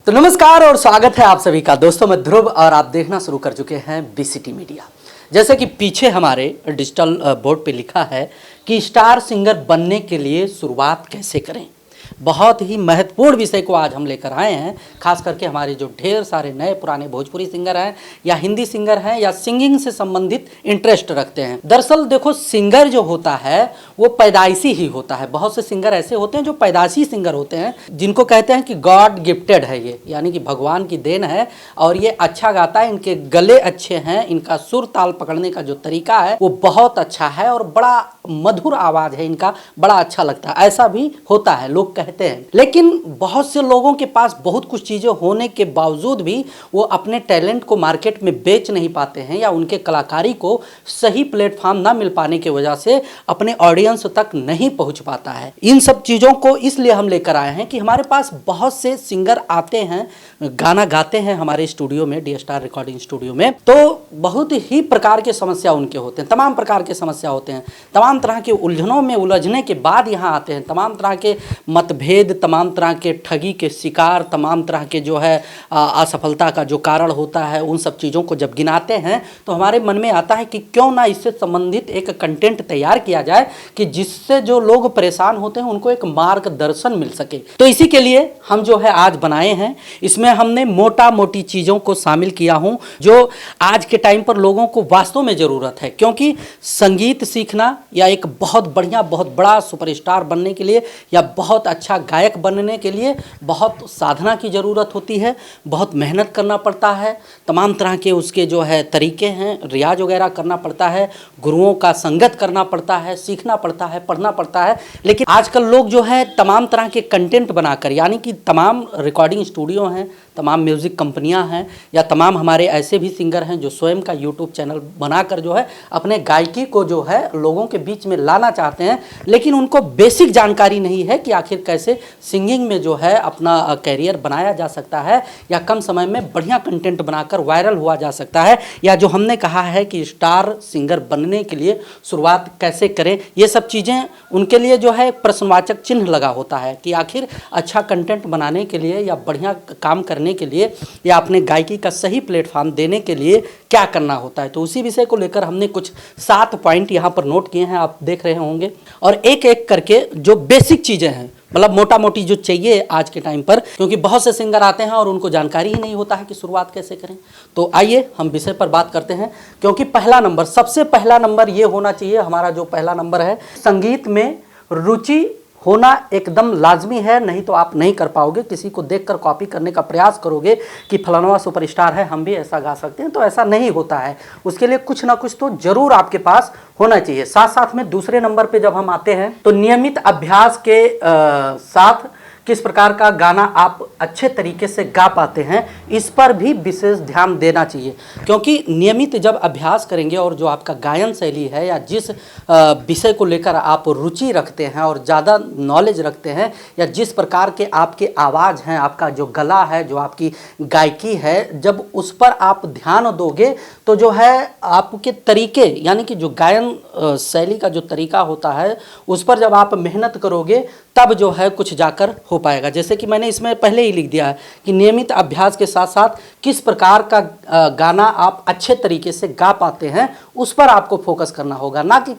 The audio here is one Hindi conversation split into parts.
तो नमस्कार और स्वागत है आप सभी का। दोस्तों मैं ध्रुव और आप देखना शुरू कर चुके हैं बीसीटी मीडिया। जैसे कि पीछे हमारे डिजिटल बोर्ड पे लिखा है कि स्टार सिंगर बनने के लिए शुरुआत कैसे करें। बहुत ही महत्वपूर्ण विषय को आज हम लेकर आए हैं, खास करके हमारे जो ढेर सारे नए पुराने भोजपुरी सिंगर हैं या हिंदी सिंगर हैं या सिंगिंग से संबंधित इंटरेस्ट रखते हैं। दरअसल देखो, सिंगर जो होता है वो पैदाइशी ही होता है। बहुत से सिंगर ऐसे होते हैं जो पैदाइशी सिंगर होते हैं, जिनको कहते हैं कि गॉड गिफ्टेड है ये, यानी कि भगवान की देन है और ये अच्छा गाता है, इनके गले अच्छे हैं, इनका सुर ताल पकड़ने का जो तरीका है वो बहुत अच्छा है और बड़ा मधुर आवाज है इनका, बड़ा अच्छा लगता है। ऐसा भी होता है, लोग कहते हैं। लेकिन बहुत से लोगों के पास बहुत कुछ चीजें होने के बावजूद भी वो अपने टैलेंट को मार्केट में बेच नहीं पाते हैं या उनके कलाकारी को सही प्लेटफॉर्म ना मिल पाने की वजह से अपने ऑडियंस तक नहीं पहुंच पाता है। इन सब चीजों को इसलिए हम लेकर आए हैं कि हमारे पास बहुत से सिंगर आते हैं, गाना गाते हैं हमारे स्टूडियो में, डी स्टार रिकॉर्डिंग स्टूडियो में, तो बहुत ही प्रकार के समस्या उनके होते हैं, तमाम प्रकार के समस्या होते हैं, तमाम तरह के उलझनों में उलझने के बाद यहाँ आते हैं, तमाम तरह के मतभेद, तमाम तरह के ठगी के शिकार, तमाम तरह के जो है असफलता का जो कारण होता है, उन सब चीज़ों को जब गिनाते हैं तो हमारे मन में आता है कि क्यों ना इससे संबंधित एक कंटेंट तैयार किया जाए कि जिससे जो लोग परेशान होते हैं उनको एक मार्गदर्शन मिल सके। तो इसी के लिए हम जो है आज बनाए हैं। इसमें हमने मोटा मोटी चीज़ों को शामिल किया हूँ जो आज के टाइम पर लोगों को वास्तव में ज़रूरत है, क्योंकि संगीत सीखना या एक बहुत बढ़िया बहुत बड़ा सुपरस्टार बनने के लिए या बहुत अच्छा गायक बनने के लिए बहुत साधना की ज़रूरत होती है, बहुत मेहनत करना पड़ता है, तमाम तरह के उसके जो है तरीके हैं, रियाज वगैरह करना पड़ता है, गुरुओं का संगत करना पड़ता है, सीखना पड़ता है, पढ़ना पड़ता है। लेकिन आजकल लोग जो है तमाम तरह के कंटेंट बनाकर, यानी कि तमाम रिकॉर्डिंग स्टूडियो हैं, तमाम म्यूज़िक कंपनियां हैं या तमाम हमारे ऐसे भी सिंगर हैं जो स्वयं का यूट्यूब चैनल बनाकर जो है अपने गायकी को जो है लोगों के बीच में लाना चाहते हैं, लेकिन उनको बेसिक जानकारी नहीं है कि आखिर कैसे सिंगिंग में जो है अपना कैरियर बनाया जा सकता है या कम समय में बढ़िया कंटेंट बनाकर वायरल हुआ जा सकता है, या जो हमने कहा है कि स्टार सिंगर बनने के लिए शुरुआत कैसे करें। ये सब चीज़ें उनके लिए जो है प्रश्नवाचक चिन्ह लगा होता है कि आखिर अच्छा कंटेंट बनाने के लिए या बढ़िया काम करने के लिए या अपने गायकी का सही प्लेटफॉर्म देने के लिए क्या करना होता है। तो उसी विषय को लेकर हमने कुछ 7 पॉइंट यहाँ पर नोट किए हैं, आप देख रहे होंगे, और एक एक करके जो बेसिक चीज़ें हैं, मतलब मोटा मोटी जो चाहिए आज के टाइम पर, क्योंकि बहुत से सिंगर आते हैं और उनको जानकारी ही नहीं होता है कि शुरुआत कैसे करें। तो आइए हम विषय पर बात करते हैं, क्योंकि पहला नंबर, सबसे पहला नंबर ये होना चाहिए, हमारा जो पहला नंबर है, संगीत में रुचि होना एकदम लाजमी है, नहीं तो आप नहीं कर पाओगे। किसी को देखकर कॉपी करने का प्रयास करोगे कि फलाना सुपरस्टार है, हम भी ऐसा गा सकते हैं, तो ऐसा नहीं होता है। उसके लिए कुछ ना कुछ तो जरूर आपके पास होना चाहिए। साथ साथ में दूसरे नंबर पे जब हम आते हैं तो नियमित अभ्यास के साथ किस प्रकार का गाना आप अच्छे तरीके से गा पाते हैं, इस पर भी विशेष ध्यान देना चाहिए, क्योंकि नियमित जब अभ्यास करेंगे और जो आपका गायन शैली है या जिस विषय को लेकर आप रुचि रखते हैं और ज़्यादा नॉलेज रखते हैं या जिस प्रकार के आपके आवाज़ हैं, आपका जो गला है, जो आपकी गायकी है, जब उस पर आप ध्यान दोगे तो जो है आपके तरीके, यानी कि जो गायन शैली का जो तरीका होता है उस पर जब आप मेहनत करोगे तब जो है कुछ जाकर हो पाएगा। जैसे कि मैंने इसमें पहले ही लिख दिया है कि नियमित अभ्यास के साथ साथ किस प्रकार का गाना आप अच्छे तरीके से गा पाते हैं उस पर आपको फोकस करना होगा, ना कि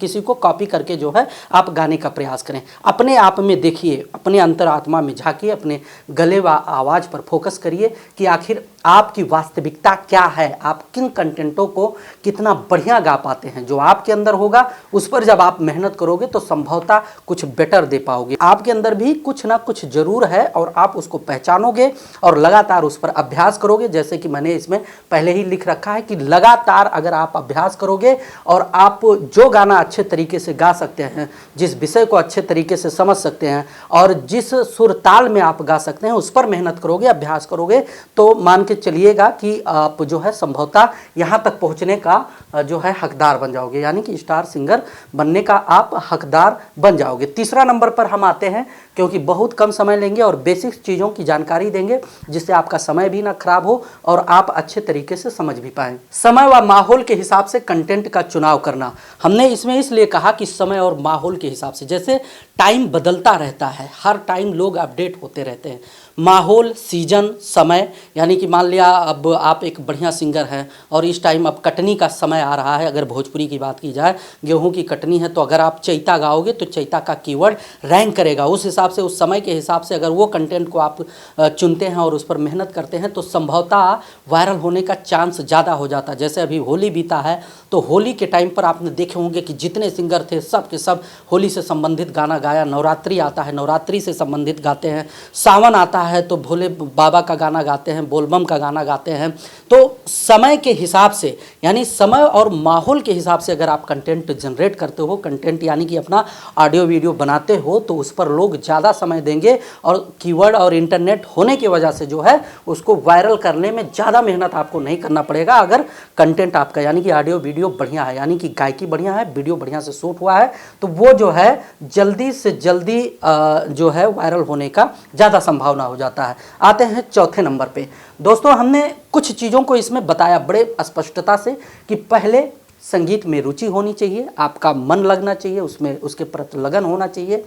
किसी को कॉपी करके जो है आप गाने का प्रयास करें। अपने आप में देखिए, अपने अंतरात्मा में झांकिए, अपने गले व आवाज़ पर फोकस करिए कि आखिर आपकी वास्तविकता क्या है, आप किन कंटेंटों को कितना बढ़िया गा पाते हैं। जो आपके अंदर होगा उस पर जब आप मेहनत करोगे तो संभवतः कुछ बेटर दे पाओगे। आपके अंदर भी कुछ ना कुछ जरूर है और आप उसको पहचानोगे और लगातार उस पर अभ्यास करोगे। जैसे कि मैंने इसमें पहले ही लिख रखा है कि लगातार अगर आप अभ्यास करोगे और आप जो गाना अच्छे तरीके से गा सकते हैं, जिस विषय को अच्छे तरीके से समझ सकते हैं और जिस सुर ताल में आप गा सकते हैं उस पर मेहनत करोगे, अभ्यास करोगे, तो मान के चलिएगा कि आप जो है संभवतः यहाँ तक पहुँचने का जो है हकदार बन जाओगे, यानी कि स्टार सिंगर बनने का आप हकदार बन जाओगे। तीसरा नंबर पर हम आते हैं, क्योंकि बहुत कम समय लेंगे और बेसिक चीज़ों की जानकारी देंगे जिससे आपका समय भी ना खराब हो और आप अच्छे तरीके से समझ भी पाएं। समय व माहौल के हिसाब से कंटेंट का चुनाव करना, हमने इसमें इसलिए कहा कि समय और माहौल के हिसाब से, जैसे टाइम बदलता रहता है, हर टाइम लोग अपडेट होते रहते हैं, माहौल, सीजन, समय, यानी कि मान लिया अब आप एक बढ़िया सिंगर हैं और इस टाइम अब कटनी का समय आ रहा है। अगर भोजपुरी की बात की जाए, गेहूं की कटनी है, तो अगर आप चैता गाओगे तो चैता का कीवर्ड रैंक करेगा। उस हिसाब से, उस समय के हिसाब से अगर वो कंटेंट को आप चुनते हैं और उस पर मेहनत करते हैं तो संभवतः वायरल होने का चांस ज़्यादा हो जाता है। जैसे अभी होली बीता है, तो होली के टाइम पर आपने देखे होंगे कि जितने सिंगर थे सब के सब होली से संबंधित गाना गाया। नवरात्रि आता है, नवरात्रि से संबंधित गाते हैं। सावन आता है तो भोले बाबा का गाना गाते हैं, बोलबम का गाना गाते हैं। तो समय के हिसाब से, यानी समय और माहौल के हिसाब से अगर आप कंटेंट जनरेट करते हो, कंटेंट यानी कि अपना ऑडियो वीडियो बनाते हो, तो उस पर लोग ज़्यादा समय देंगे और कीवर्ड और इंटरनेट होने की वजह से जो है उसको वायरल करने में ज़्यादा मेहनत आपको नहीं करना पड़ेगा। अगर कंटेंट आपका यानी कि ऑडियो वीडियो बढ़िया है, यानी कि गायकी बढ़िया है, वीडियो बढ़िया से शूट हुआ है, तो वो जो है जल्दी से जल्दी जो है वायरल होने का ज़्यादा संभावना हो जाता है। आते हैं चौथे नंबर पे। दोस्तों, हमने कुछ चीज़ों को इसमें बताया बड़े स्पष्टता से कि पहले संगीत में रुचि होनी चाहिए, आपका मन लगना चाहिए उसमें, उसके प्रति लगन होना चाहिए।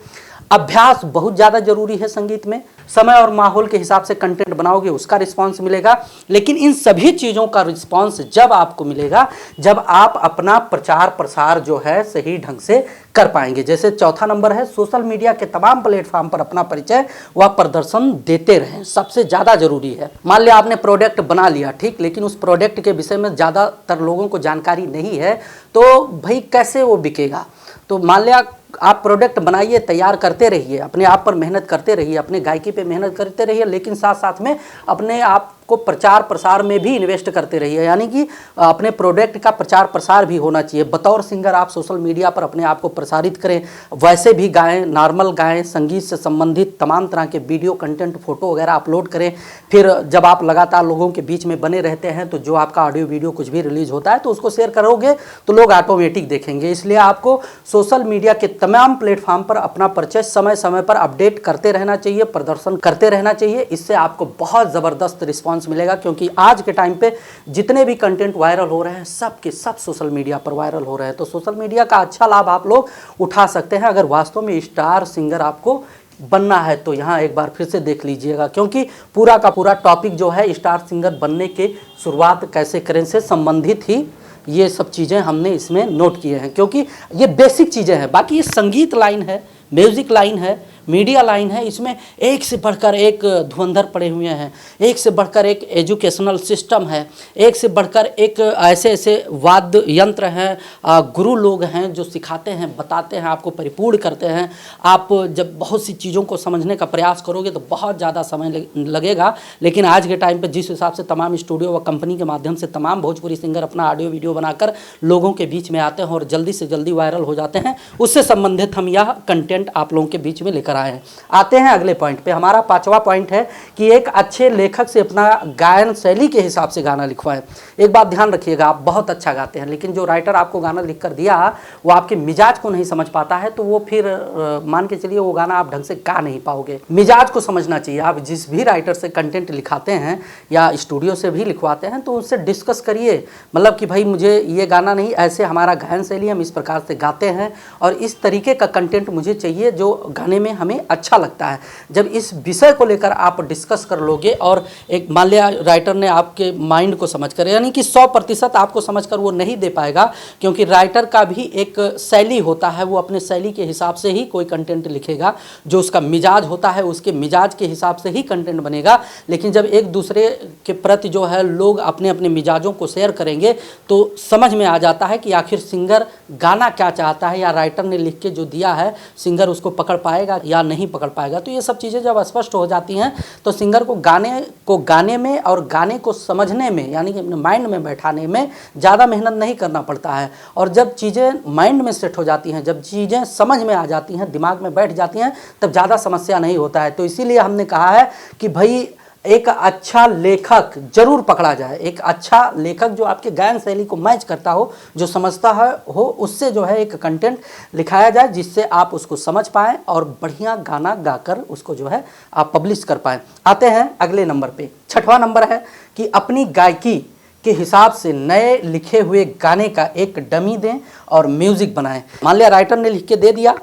अभ्यास बहुत ज़्यादा जरूरी है संगीत में। समय और माहौल के हिसाब से कंटेंट बनाओगे, उसका रिस्पांस मिलेगा। लेकिन इन सभी चीज़ों का रिस्पांस जब आपको मिलेगा जब आप अपना प्रचार प्रसार जो है सही ढंग से कर पाएंगे। जैसे चौथा नंबर है, सोशल मीडिया के तमाम प्लेटफॉर्म पर अपना परिचय व प्रदर्शन देते रहें, सबसे ज़्यादा जरूरी है। मान लिया आपने प्रोडक्ट बना लिया, ठीक, लेकिन उस प्रोडक्ट के विषय में ज़्यादातर लोगों को जानकारी नहीं है, तो भाई कैसे वो बिकेगा। तो मान लिया आप प्रोडक्ट बनाइए, तैयार करते रहिए, अपने आप पर मेहनत करते रहिए, अपने गायकी पे मेहनत करते रहिए, लेकिन साथ साथ में अपने आप को प्रचार प्रसार में भी इन्वेस्ट करते रहिए, यानी कि अपने प्रोडक्ट का प्रचार प्रसार भी होना चाहिए। बतौर सिंगर आप सोशल मीडिया पर अपने आप को प्रसारित करें, वैसे भी गाएं, नॉर्मल गाएं, संगीत से संबंधित तमाम तरह के वीडियो कंटेंट, फोटो वगैरह अपलोड करें। फिर जब आप लगातार लोगों के बीच में बने रहते हैं तो जो आपका ऑडियो वीडियो कुछ भी रिलीज होता है तो उसको शेयर करोगे तो लोग ऑटोमेटिक देखेंगे। इसलिए आपको सोशल मीडिया के तमाम प्लेटफॉर्म पर अपना परिचय समय समय पर अपडेट करते रहना चाहिए, प्रदर्शन करते रहना चाहिए। इससे आपको बहुत ज़बरदस्त रिस्पॉन्स मिलेगा, क्योंकि आज के टाइम पे जितने भी कंटेंट वायरल हो रहे हैं सब के सब सोशल मीडिया पर वायरल हो रहे हैं। तो सोशल मीडिया का अच्छा लाभ आप लोग उठा सकते हैं। अगर वास्तव में स्टार सिंगर आपको बनना है तो यहाँ एक बार फिर से देख लीजिएगा, क्योंकि पूरा का पूरा टॉपिक जो है स्टार सिंगर बनने के शुरुआत कैसे करें से संबंधित ही ये सब चीज़ें हमने इसमें नोट किए हैं, क्योंकि ये बेसिक चीज़ें हैं। बाकी ये संगीत लाइन है, म्यूज़िक लाइन है, मीडिया लाइन है, इसमें एक से बढ़कर एक धुरंधर पड़े हुए हैं, एक से बढ़कर एक एजुकेशनल सिस्टम है, एक से बढ़कर एक ऐसे ऐसे वाद्य यंत्र हैं, गुरु लोग हैं जो सिखाते हैं, बताते हैं, आपको परिपूर्ण करते हैं। आप जब बहुत सी चीज़ों को समझने का प्रयास करोगे तो बहुत ज़्यादा समय लगेगा, लेकिन आज के टाइम पर जिस हिसाब से तमाम स्टूडियो व कंपनी के माध्यम से तमाम भोजपुरी सिंगर अपना ऑडियो वीडियो बनाकर लोगों के बीच में आते हैं और जल्दी से जल्दी वायरल हो जाते हैं, उससे संबंधित हम यह कंटेंट आप लोगों के बीच में लेकर आए हैं। आते हैं अगले पॉइंट पे। हमारा पांचवा पॉइंट है कि एक अच्छे लेखक से अपना गायन शैली के हिसाब से गाना लिखवाएं। एक बात ध्यान रखिएगा, आप बहुत अच्छा गाते हैं, लेकिन जो राइटर आपको गाना लिख कर दिया वो आपके मिजाज को नहीं समझ पाता है, तो वो फिर मान के चलिए वो गाना आप ढंग से गा नहीं पाओगे। मिजाज को समझना चाहिए। आप जिस भी राइटर से कंटेंट लिखाते हैं या स्टूडियो से भी लिखवाते हैं तो उससे डिस्कस करिए, मतलब कि भाई मुझे ये गाना नहीं, ऐसे हमारा गायन शैली, हम इस प्रकार से गाते हैं और इस तरीके का कंटेंट मुझे चाहिए जो गाने में हमें अच्छा लगता है। जब इस विषय को लेकर आप डिस्कस कर लोगे और एक मान लिया राइटर ने आपके माइंड को समझ कर, यानी कि 100% आपको समझ कर वो नहीं दे पाएगा, क्योंकि राइटर का भी एक शैली होता है, वो अपने शैली के हिसाब से ही कोई कंटेंट लिखेगा, जो उसका मिजाज होता है उसके मिजाज के हिसाब से ही कंटेंट बनेगा। लेकिन जब एक दूसरे के प्रति जो है लोग अपने अपने मिजाजों को शेयर करेंगे तो समझ में आ जाता है कि आखिर सिंगर गाना क्या चाहता है, या राइटर ने लिख के जो दिया है सिंगर उसको पकड़ पाएगा या नहीं पकड़ पाएगा। तो ये सब चीज़ें जब स्पष्ट हो जाती हैं तो सिंगर को गाने में और गाने को समझने में, यानी कि अपने माइंड में बैठाने में ज़्यादा मेहनत नहीं करना पड़ता है। और जब चीज़ें माइंड में सेट हो जाती हैं, जब चीज़ें समझ में आ जाती हैं, दिमाग में बैठ जाती हैं, तब ज़्यादा समस्या नहीं होता है। तो इसीलिए हमने कहा है कि भाई एक अच्छा लेखक जरूर पकड़ा जाए, एक अच्छा लेखक जो आपके गायन शैली को मैच करता हो, जो समझता है हो, उससे जो है एक कंटेंट लिखाया जाए जिससे आप उसको समझ पाएँ और बढ़िया गाना गाकर उसको जो है आप पब्लिश कर पाएँ। आते हैं अगले नंबर पे। छठवां नंबर है कि अपनी गायकी के हिसाब से नए लिखे हुए गाने का एक डमी दें और म्यूज़िक बनाएं। मान लिया राइटर ने लिख के दे दिया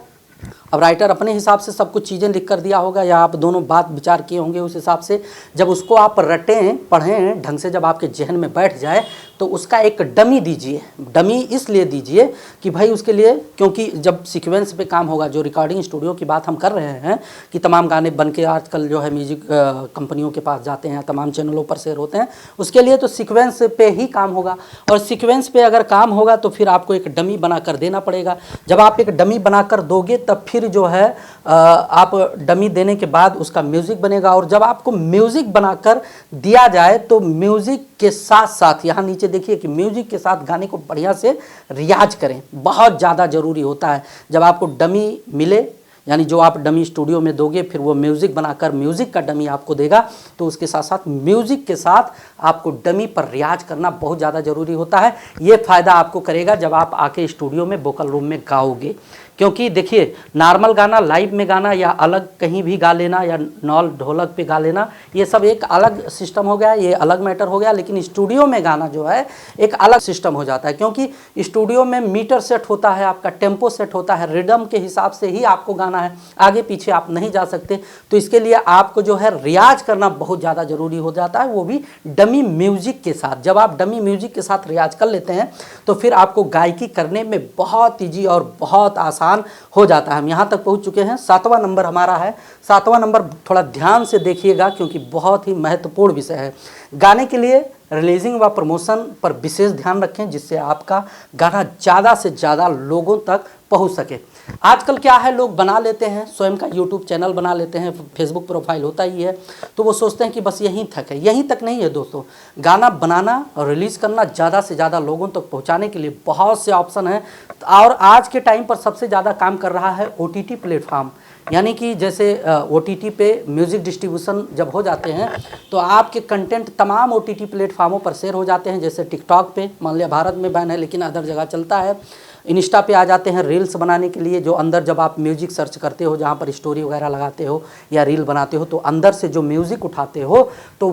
अब राइटर अपने हिसाब से सब कुछ चीज़ें लिख कर दिया होगा, या आप दोनों बात विचार किए होंगे उस हिसाब से। जब उसको आप रटें, पढ़ें ढंग से, जब आपके जहन में बैठ जाए तो उसका एक डमी दीजिए। डमी इसलिए दीजिए कि भाई उसके लिए, क्योंकि जब सीक्वेंस पे काम होगा, जो रिकॉर्डिंग स्टूडियो की बात हम कर रहे हैं कि तमाम गाने बन के आजकल जो है म्यूजिक कंपनियों के पास जाते हैं, तमाम चैनलों पर शेयर होते हैं, उसके लिए तो सीक्वेंस पे ही काम होगा। और सीक्वेंस पे अगर काम होगा तो फिर आपको एक डमी बना कर देना पड़ेगा। जब आप एक डमी बना कर दोगे तब फिर जो है आप डमी देने के बाद उसका म्यूज़िक बनेगा। और जब आपको म्यूज़िक बनाकर दिया जाए तो म्यूज़िक के साथ साथ, यहाँ नीचे देखिए कि म्यूज़िक के साथ गाने को बढ़िया से रियाज करें, बहुत ज़्यादा ज़रूरी होता है। जब आपको डमी मिले, यानी जो आप डमी स्टूडियो में दोगे, फिर वो म्यूज़िक बनाकर म्यूज़िक का डमी आपको देगा, तो उसके साथ साथ म्यूज़िक के साथ आपको डमी पर रियाज करना बहुत ज़्यादा ज़रूरी होता है। ये फ़ायदा आपको करेगा जब आप आके स्टूडियो में वोकल रूम में गाओगे। क्योंकि देखिए, नॉर्मल गाना, लाइव में गाना, या अलग कहीं भी गा लेना, या नॉल ढोलक पे गा लेना, ये सब एक अलग सिस्टम हो गया, ये अलग मैटर हो गया। लेकिन स्टूडियो में गाना जो है एक अलग सिस्टम हो जाता है, क्योंकि स्टूडियो में मीटर सेट होता है, आपका टेम्पो सेट होता है, रिदम के हिसाब से ही आपको गाना है, आगे पीछे आप नहीं जा सकते। तो इसके लिए आपको जो है रियाज करना बहुत ज़्यादा ज़रूरी हो जाता है, वो भी डमी म्यूज़िक के साथ। जब आप डमी म्यूज़िक के साथ रियाज कर लेते हैं तो फिर आपको गायकी करने में बहुत ईजी और बहुत आसान हो जाता है। हम यहाँ तक पहुँच चुके हैं। 7वां नंबर हमारा है। 7वां नंबर थोड़ा ध्यान से देखिएगा, क्योंकि बहुत ही महत्वपूर्ण विषय है। गाने के लिए रिलीजिंग व प्रमोशन पर विशेष ध्यान रखें, जिससे आपका गाना ज़्यादा से ज़्यादा लोगों तक पहुंच सके। आजकल क्या है, लोग बना लेते हैं, स्वयं का यूट्यूब चैनल बना लेते हैं, फेसबुक प्रोफाइल होता ही है, तो वो सोचते हैं कि बस यहीं तक है। यहीं तक नहीं है दोस्तों, गाना बनाना और रिलीज़ करना, ज़्यादा से ज़्यादा लोगों तक पहुंचाने के लिए बहुत से ऑप्शन हैं। और आज के टाइम पर सबसे ज़्यादा काम कर रहा है OTT प्लेटफॉर्म। यानी कि जैसे OTT पे म्यूज़िक डिस्ट्रीब्यूशन जब हो जाते हैं तो आपके कंटेंट तमाम OTT प्लेटफार्मों पर शेयर हो जाते हैं। जैसे टिकटॉक पे, मान लिया भारत में बैन है लेकिन अदर जगह चलता है। इंस्टा पे आ जाते हैं रील्स बनाने के लिए, जो अंदर जब आप म्यूज़िक सर्च करते हो, जहाँ पर स्टोरी वगैरह लगाते हो या रील बनाते हो, तो अंदर से जो म्यूज़िक उठाते हो तो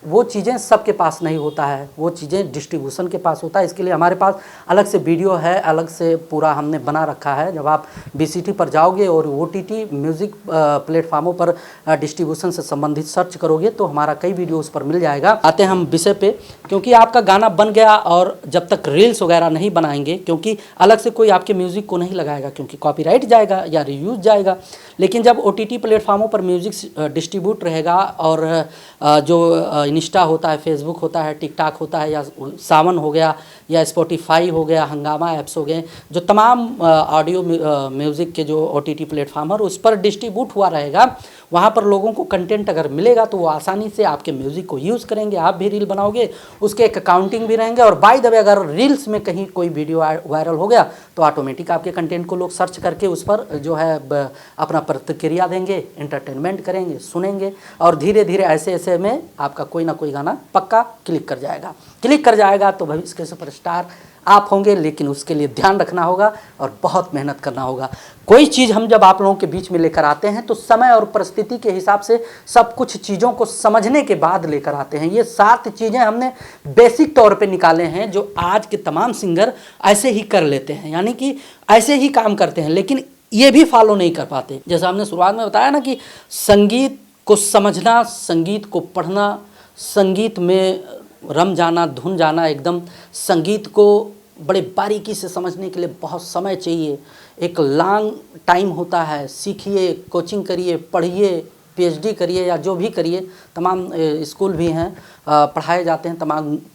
वो चीज़ें सबके पास नहीं होता है, वो चीज़ें डिस्ट्रीब्यूशन के पास होता है। इसके लिए हमारे पास अलग से वीडियो है, अलग से पूरा हमने बना रखा है। जब आप BCT पर जाओगे और OTT म्यूज़िक प्लेटफार्मों पर डिस्ट्रीब्यूशन से संबंधित सर्च करोगे तो हमारा कई वीडियो उस पर मिल जाएगा। आते हैं हम विषय पे, क्योंकि आपका गाना बन गया और जब तक रील्स वगैरह नहीं बनाएंगे, क्योंकि अलग से कोई आपके म्यूज़िक को नहीं लगाएगा, क्योंकि कॉपीराइट जाएगा या रिव्यूज जाएगा। लेकिन जब OTT प्लेटफार्मों पर म्यूज़िक डिस्ट्रीब्यूट रहेगा, और जो इंस्टा होता है, फेसबुक होता है, टिकटॉक होता है, या सावन हो गया, या स्पॉटिफाई हो गया, हंगामा ऐप्स हो गए, जो तमाम ऑडियो म्यूज़िक के जो OTT प्लेटफार्म है उस पर डिस्ट्रीब्यूट हुआ रहेगा, वहाँ पर लोगों को कंटेंट अगर मिलेगा तो वो आसानी से आपके म्यूज़िक को यूज़ करेंगे। आप भी रील बनाओगे, उसके एक अकाउंटिंग भी रहेंगे। और बाय द वे, अगर रील्स में कहीं कोई वीडियो वायरल हो गया तो ऑटोमेटिक आपके कंटेंट को लोग सर्च करके उस पर जो है अपना प्रतिक्रिया देंगे, एंटरटेनमेंट करेंगे, सुनेंगे, और धीरे धीरे ऐसे ऐसे में आपका कोई ना कोई गाना पक्का क्लिक कर जाएगा। क्लिक कर जाएगा तो भविष्य के सुपरस्टार आप होंगे, लेकिन उसके लिए ध्यान रखना होगा और बहुत मेहनत करना होगा। कोई चीज़ हम जब आप लोगों के बीच में लेकर आते हैं तो समय और परिस्थिति के हिसाब से सब कुछ चीज़ों को समझने के बाद लेकर आते हैं। ये 7 चीज़ें हमने बेसिक तौर पे निकाले हैं, जो आज के तमाम सिंगर ऐसे ही कर लेते हैं, यानी कि ऐसे ही काम करते हैं, लेकिन ये भी फॉलो नहीं कर पाते। जैसा हमने शुरुआत में बताया ना कि संगीत को समझना, संगीत को पढ़ना, संगीत में रम जाना, धुन जाना, एकदम संगीत को बड़े बारीकी से समझने के लिए बहुत समय चाहिए, एक लॉन्ग टाइम होता है। सीखिए, कोचिंग करिए, पढ़िए, PhD करिए, या जो भी करिए, तमाम स्कूल भी हैं, पढ़ाए जाते हैं,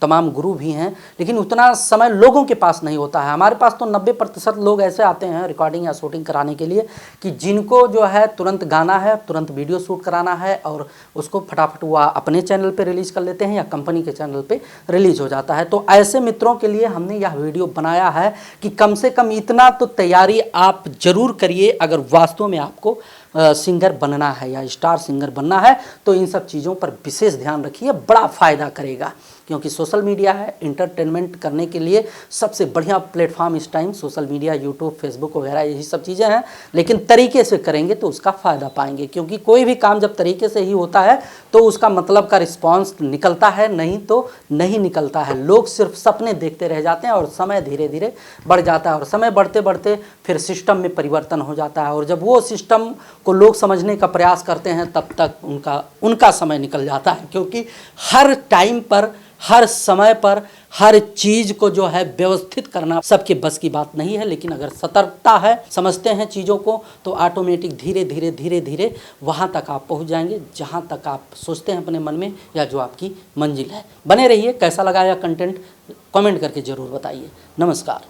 तमाम गुरु भी हैं, लेकिन उतना समय लोगों के पास नहीं होता है। हमारे पास तो 90% लोग ऐसे आते हैं रिकॉर्डिंग या शूटिंग कराने के लिए कि जिनको जो है तुरंत गाना है, तुरंत वीडियो शूट कराना है, और उसको फटाफट वह अपने चैनल पे रिलीज़ कर लेते हैं या कंपनी के चैनल पे रिलीज़ हो जाता है। तो ऐसे मित्रों के लिए हमने यह वीडियो बनाया है कि कम से कम इतना तो तैयारी आप ज़रूर करिए, अगर वास्तव में आपको सिंगर बनना है या स्टार सिंगर बनना है तो इन सब चीज़ों पर विशेष ध्यान रखिए, बड़ा फ़ायदा करेगा। क्योंकि सोशल मीडिया है, इंटरटेनमेंट करने के लिए सबसे बढ़िया प्लेटफॉर्म इस time social media, YouTube, Facebook वगैरह यही सब चीज़ें हैं। लेकिन तरीके से करेंगे तो उसका फ़ायदा पाएंगे, क्योंकि कोई भी काम जब तरीके से ही होता है तो उसका मतलब का रिस्पॉन्स निकलता है, नहीं तो नहीं निकलता है। लोग सिर्फ सपने देखते रह जाते हैं और समय धीरे धीरे बढ़ जाता है, और समय बढ़ते बढ़ते फिर सिस्टम में परिवर्तन हो जाता है, और जब वो सिस्टम को लोग समझने का प्रयास करते हैं तब तक उनका समय निकल जाता है। क्योंकि हर टाइम पर, हर समय पर, हर चीज़ को जो है व्यवस्थित करना सबके बस की बात नहीं है। लेकिन अगर सतर्कता है, समझते हैं चीज़ों को, तो ऑटोमेटिक धीरे धीरे धीरे धीरे वहाँ तक आप पहुँच जाएंगे जहाँ तक आप सोचते हैं अपने मन में, या जो आपकी मंजिल है। बने रहिए। कैसा लगा यह कंटेंट कमेंट करके ज़रूर बताइए। नमस्कार।